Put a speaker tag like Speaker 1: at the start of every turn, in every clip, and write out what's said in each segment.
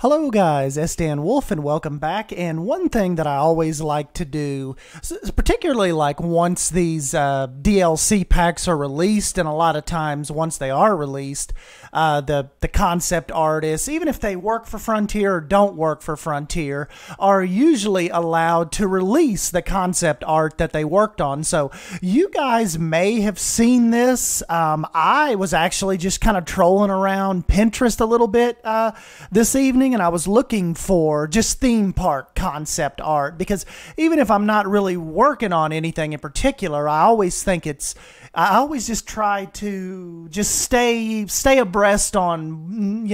Speaker 1: Hello guys, Sdanwolf and welcome back. And one thing that I always like to do, particularly like once these DLC packs are released, and a lot of times once they are released, the concept artists, even if they work for Frontier or don't work for Frontier, are usually allowed to release the concept art that they worked on. So you guys may have seen this. I was actually just kind of trolling around Pinterest a little bit this evening, and I was looking for just theme park concept art, because even if I'm not really working on anything in particular, I always just try to just stay abreast on,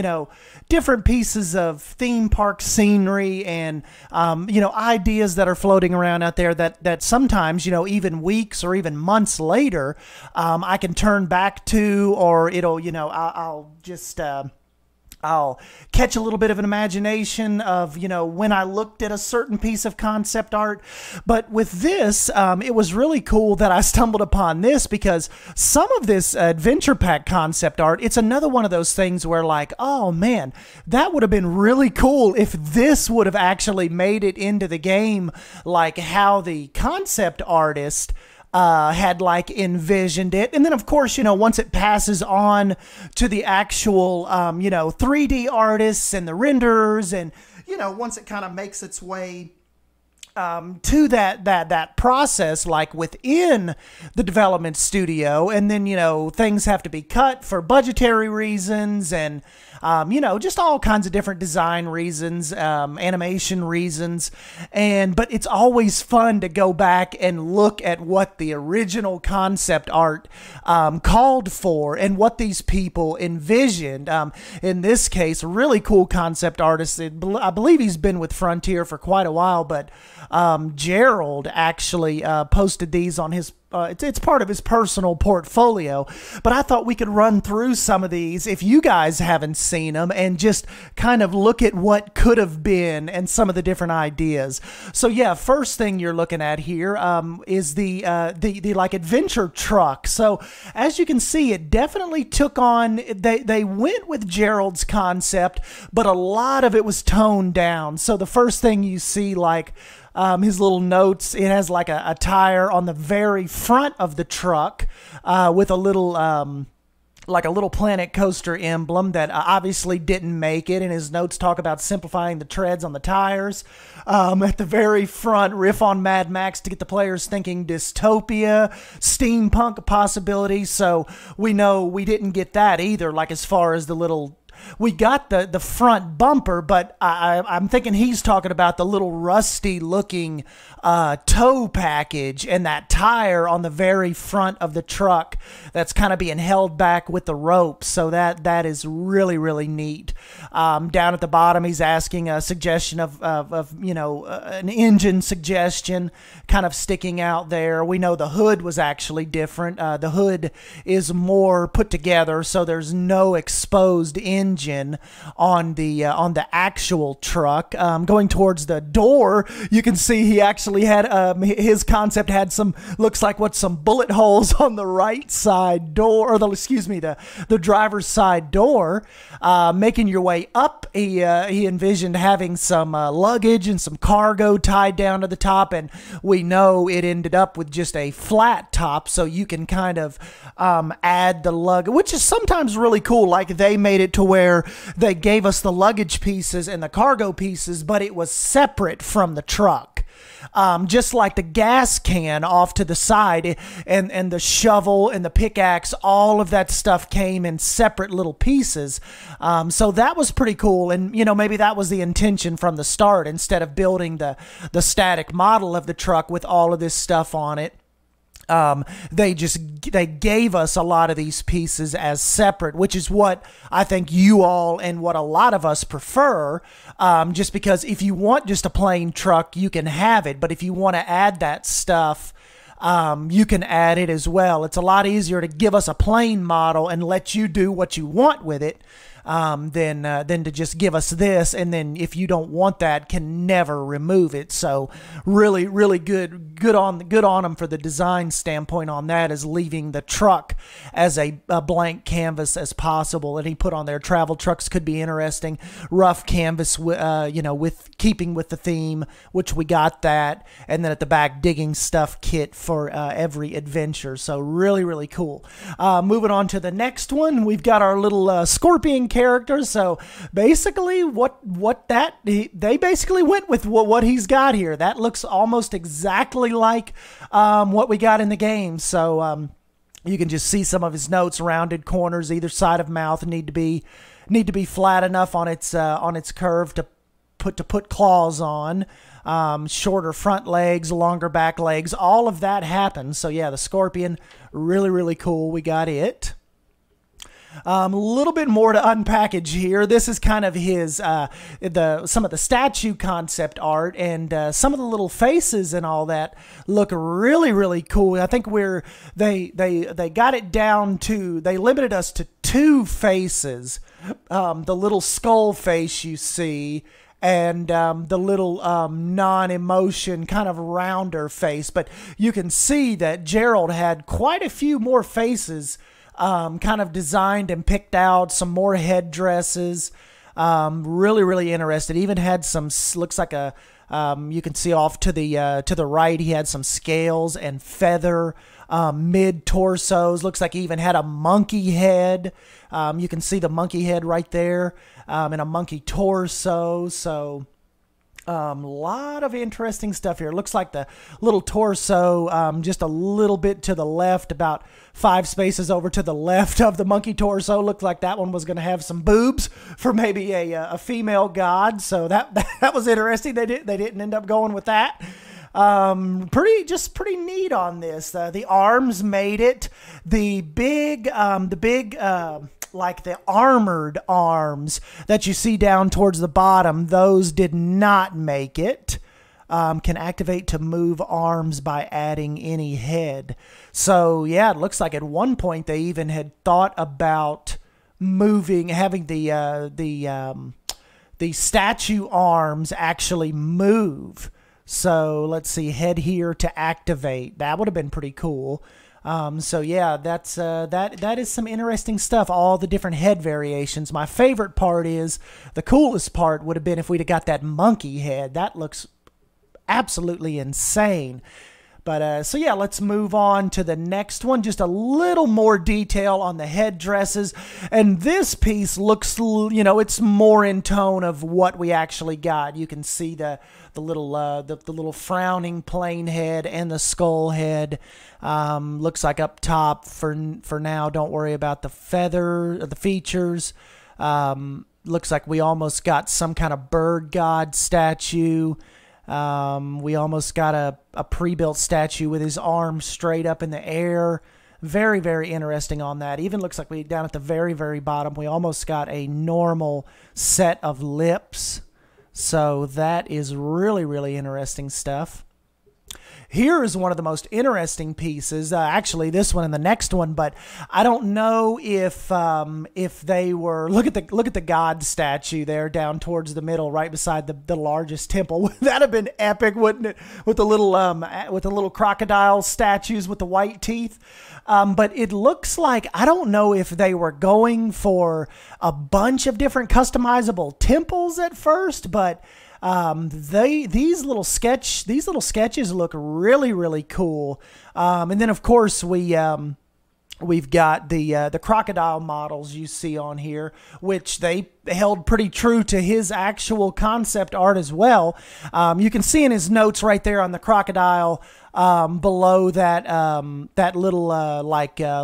Speaker 1: different pieces of theme park scenery and, ideas that are floating around out there that sometimes, even weeks or even months later, I can turn back to, or I'll catch a little bit of an imagination of, when I looked at a certain piece of concept art. But with this, it was really cool that I stumbled upon this, because some of this adventure pack concept art, it's another one of those things where like, oh man, that would have been really cool if this would have actually made it into the game, like how the concept artist had like envisioned it. And then of course, once it passes on to the actual, 3D artists and the renderers, and, once it kind of makes its way to that process, like within the development studio, and then, things have to be cut for budgetary reasons and, just all kinds of different design reasons, animation reasons. But it's always fun to go back and look at what the original concept art called for and what these people envisioned. In this case, a really cool concept artist. I believe he's been with Frontier for quite a while, but Gerald actually posted these on his it's part of his personal portfolio. But I thought we could run through some of these if you guys haven't seen them, and just kind of look at what could have been and some of the different ideas. So yeah, first thing you're looking at here is the like adventure truck. So as you can see, it definitely took on, they went with Gerald's concept, but a lot of it was toned down. So the first thing you see, like his little notes, it has like a tire on the very front of the truck with a little like a little Planet Coaster emblem that obviously didn't make it, and his notes talk about simplifying the treads on the tires. At the very front, riff on Mad Max to get the players thinking dystopia, steampunk possibilities. So we know we didn't get that either, like as far as the little... We got the front bumper, but I'm thinking he's talking about the little rusty looking tow package and that tire on the very front of the truck that's kind of being held back with the rope. So that is really, really neat. Down at the bottom, he's asking a suggestion of an engine suggestion kind of sticking out there. We know the hood was actually different. The hood is more put together, so there's no exposed engine on the actual truck. Going towards the door, you can see he actually had his concept had some, looks like some bullet holes on the right side door, or the driver's side door. Making your way up, he envisioned having some luggage and some cargo tied down to the top, and we know it ended up with just a flat top, so you can kind of add the luggage, which is sometimes really cool. Like they made it to where they gave us the luggage pieces and the cargo pieces, but it was separate from the truck. Just like the gas can off to the side, and the shovel and the pickaxe, all of that stuff came in separate little pieces. So that was pretty cool, and maybe that was the intention from the start. Instead of building the static model of the truck with all of this stuff on it, they gave us a lot of these pieces as separate, which is what I think you all and what a lot of us prefer, just because if you want just a plain truck, you can have it, but if you want to add that stuff, you can add it as well. It's a lot easier to give us a plain model and let you do what you want with it, than to just give us this, and then if you don't want that, can never remove it. So really, really good on them for the design standpoint on that, is leaving the truck as a blank canvas as possible. And he put on there, travel trucks could be interesting, rough canvas, with keeping with the theme, which we got that, and then at the back, digging stuff kit for every adventure. So really, really cool. Moving on to the next one, we've got our little scorpion character. So basically, they basically went with what he's got here. That looks almost exactly like what we got in the game. So you can just see some of his notes. Rounded corners either side of mouth need to be flat enough on its curve to put claws on. Shorter front legs, longer back legs, all of that happens. So yeah, the scorpion, really, really cool. We got it. A little bit more to unpackage here. This is kind of his some of the statue concept art, and some of the little faces and all that look really, really cool. I think they got it down to, they limited us to 2 faces. The little skull face you see, and the little non-emotion kind of rounder face. But you can see that Gerald had quite a few more faces kind of designed and picked out, some more headdresses. Really, really interested. Even had some, looks like a, you can see off to the right, he had some scales and feather mid-torsos. Looks like he even had a monkey head. You can see the monkey head right there, and a monkey torso. So a lot of interesting stuff here. Looks like the little torso, just a little bit to the left, about 5 spaces over to the left of the monkey torso. Looked like that one was going to have some boobs for maybe a female god. So that was interesting. They didn't end up going with that. Pretty neat on this. The arms made it. The big like the armored arms that you see down towards the bottom, those did not make it. Can activate to move arms by adding any head. So yeah, it looks like at one point they even had thought about having the statue arms actually move. So let's see, head here to activate. That would have been pretty cool. So yeah, that is some interesting stuff. All the different head variations. My favorite part is, the coolest part would have been if we'd have got that monkey head. That looks absolutely insane. But so yeah, let's move on to the next one. Just a little more detail on the headdresses, and this piece looks, it's more in tone of what we actually got. You can see the little frowning plane head and the skull head. Looks like up top for now. Don't worry about the features. Looks like we almost got some kind of bird god statue. We almost got a pre-built statue with his arms straight up in the air. Very, very interesting on that. Even looks like down at the very, very bottom, we almost got a normal set of lips. So that is really, really interesting stuff. Here is one of the most interesting pieces, actually this one and the next one, but I don't know if they were, look at the god statue there down towards the middle, right beside the largest temple. That'd have been epic, wouldn't it? With the little crocodile statues with the white teeth. But it looks like, I don't know if they were going for a bunch of different customizable temples at first, but these little sketches look really, really cool. And then of course we've got the crocodile models you see on here, which they held pretty true to his actual concept art as well. You can see in his notes right there on the crocodile, below that little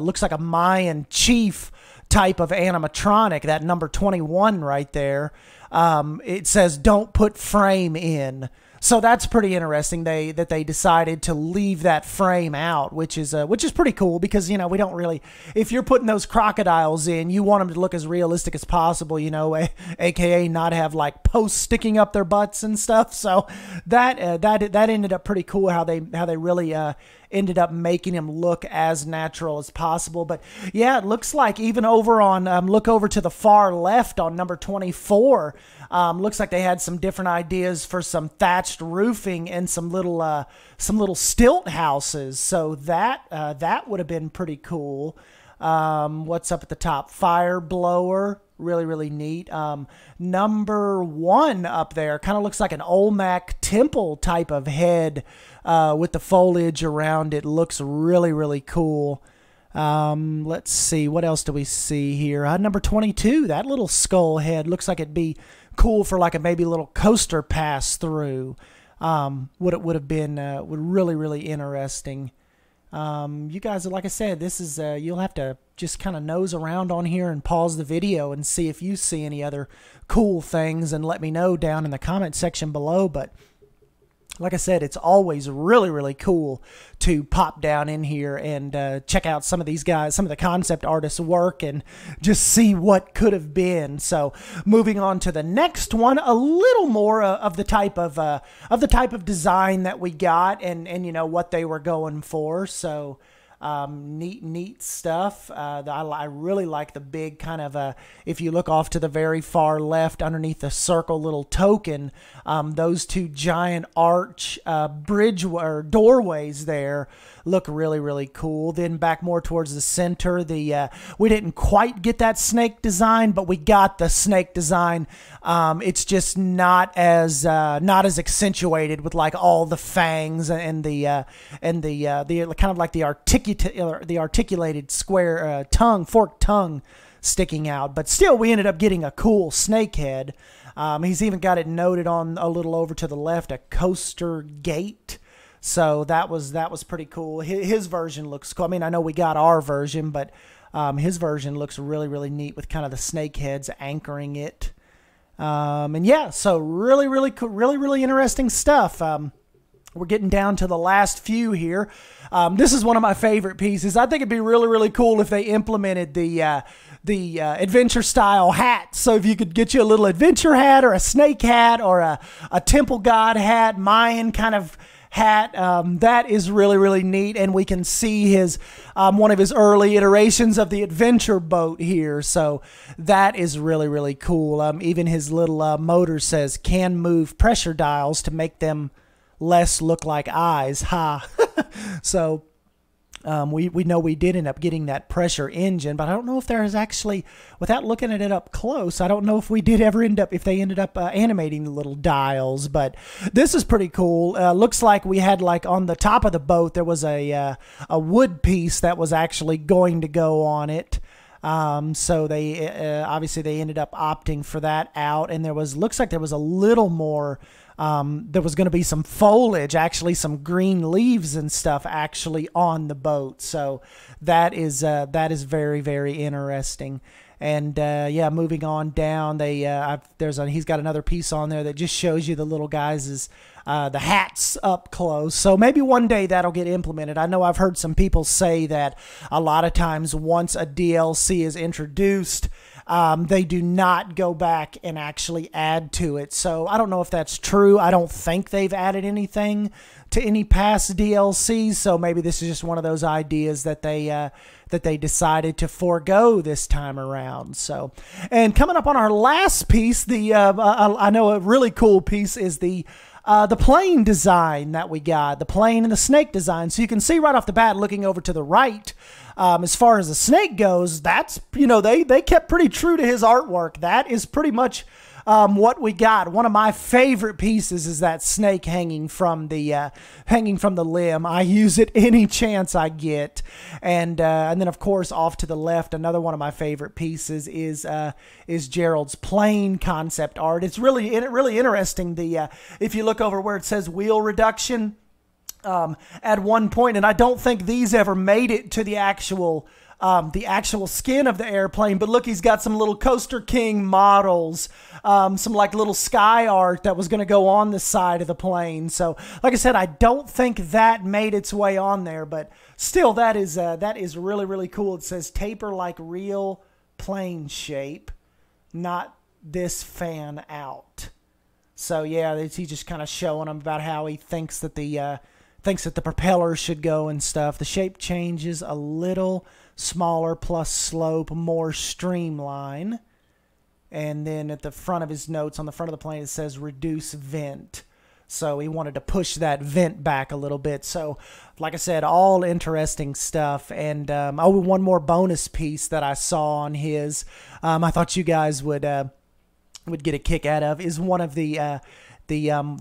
Speaker 1: looks like a Mayan chief type of animatronic, that number 21 right there. It says don't put frame in. So that's pretty interesting. They decided to leave that frame out, which is pretty cool, because we don't really, if you're putting those crocodiles in, you want them to look as realistic as possible, aka not have like posts sticking up their butts and stuff. So that ended up pretty cool how they really ended up making him look as natural as possible. But yeah, it looks like even over on, look over to the far left on number 24, looks like they had some different ideas for some thatched roofing and some little stilt houses. So that would have been pretty cool. What's up at the top? Fire blower. Really, really neat. Number 1 up there kind of looks like an Olmec temple type of head with the foliage around it. Looks really, really cool. Let's see. What else do we see here? Number 22, that little skull head looks like it'd be cool for like a maybe little coaster pass through. Would have been really, really interesting. You guys, like I said, this is you'll have to just kind of nose around on here and pause the video and see if you see any other cool things and let me know down in the comment section below. But like I said, it's always really, really cool to pop down in here and check out some of these guys, some of the concept artists' work, and just see what could have been. So, moving on to the next one, a little more of the type of design that we got, and you know what they were going for. So. Neat stuff. I really like the big kind of if you look off to the very far left underneath the circle little token, those 2 giant arch bridge or doorways there look really, really cool. Then back more towards the center, we didn't quite get that snake design, but we got the snake design. It's just not as accentuated with like all the fangs and the kind of like the articulated square forked tongue sticking out. But still, we ended up getting a cool snake head. He's even got it noted on a little over to the left, a coaster gate. So that was pretty cool. His version looks cool. I mean, I know we got our version, but his version looks really, really neat with kind of the snake heads anchoring it. And yeah, so really, really cool, really interesting stuff. We're getting down to the last few here. This is one of my favorite pieces. I think it'd be really, really cool if they implemented the adventure style hat. So if you could get you a little adventure hat or a snake hat or a temple god hat, Mayan kind of hat, that is really, really neat. And we can see his one of his early iterations of the adventure boat here. So that is really, really cool. Even his little motor says can move pressure dials to make them less look like eyes. Ha. So we know we did end up getting that pressure engine, but I don't know if there is actually, without looking at it up close, I don't know if we did ever if they ended up animating the little dials. But this is pretty cool. Looks like we had, like, on the top of the boat there was a wood piece that was actually going to go on it. So they obviously they ended up opting for that out, and looks like there was a little more. There was going to be some foliage, actually some green leaves and stuff actually on the boat. So that is very, very interesting. And yeah, moving on down, he's got another piece on there that just shows you the little guys' the hats up close. So maybe one day that'll get implemented. I know I've heard some people say that a lot of times once a DLC is introduced, they do not go back and actually add to it. So I don't know if that's true. I don't think they've added anything to any past DLCs. So maybe this is just one of those ideas that they decided to forego this time around. So, and coming up on our last piece, I know a really cool piece is the plane design that we got, the plane and the snake design. So you can see right off the bat, looking over to the right, as far as the snake goes, that's, they kept pretty true to his artwork. That is pretty much what we got. One of my favorite pieces is that snake hanging from the limb. I use it any chance I get. And then of course off to the left, another one of my favorite pieces is Gerald's plane concept art. It's really interesting. If you look over where it says wheel reduction, at one point, and I don't think these ever made it to the actual skin of the airplane, but look, he's got some little Coaster King models, some like little sky art that was going to go on the side of the plane. So like I said, I don't think that made its way on there, but still that is really, really cool. It says taper like real plane shape, not this fan out. So yeah, he's just kind of showing them about how he thinks that the thinks that the propeller should go and stuff. The shape changes a little, smaller plus slope, more streamline. And then at the front of his notes, on the front of the plane, it says reduce vent. So he wanted to push that vent back a little bit. So, like I said, all interesting stuff. And oh, one more bonus piece that I saw on his, I thought you guys would get a kick out of, is one of the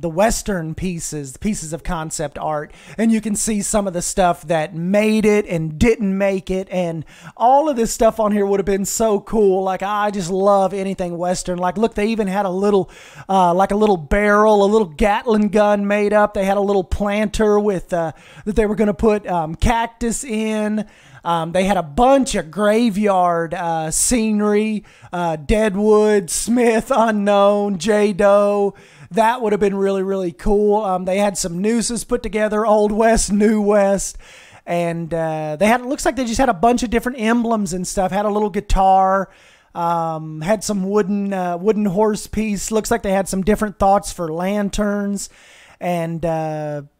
Speaker 1: Western pieces of concept art, and you can see some of the stuff that made it and didn't make it, and all of this stuff on here would have been so cool. Like, I just love anything Western. Like, look, they even had a little like a little barrel, a little Gatling gun made up. They had a little planter with that they were going to put cactus in. They had a bunch of graveyard scenery, Deadwood, Smith, Unknown, J-Doe. That would have been really, really cool. They had some nooses put together, Old West, New West. And they had, it looks like they just had a bunch of different emblems and stuff. Had a little guitar, had some wooden horse piece. Looks like they had some different thoughts for lanterns. And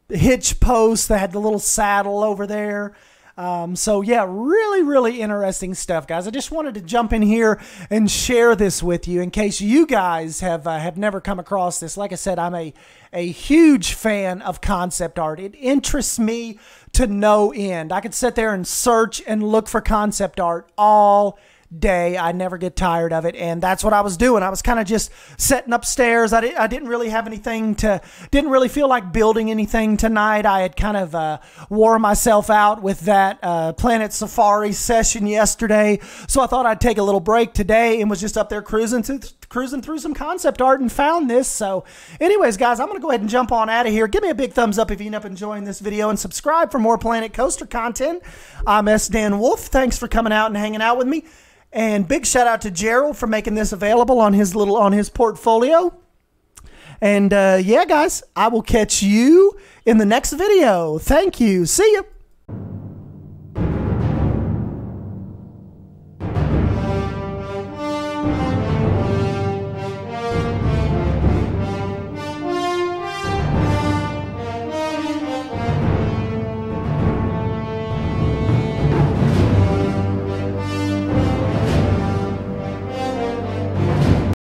Speaker 1: hitch posts. They had the little saddle over there. So yeah, really, really interesting stuff, guys. I just wanted to jump in here and share this with you in case you guys have never come across this. Like I said, I'm a huge fan of concept art. It interests me to no end. I could sit there and search and look for concept art all day. I never get tired of it, and that's what I was doing. I was kind of just sitting upstairs. I didn't really have anything to, didn't really feel like building anything tonight. I had kind of wore myself out with that Planet Safari session yesterday, so I thought I'd take a little break today and was just up there cruising through some concept art and found this. So anyways, guys, I'm going to go ahead and jump on out of here. Give me a big thumbs up if you end up enjoying this video, and subscribe for more Planet Coaster content. I'm Sdanwolf. Thanks for coming out and hanging out with me. And big shout out to Gerald for making this available on his portfolio. And yeah, guys, I will catch you in the next video. Thank you. See ya.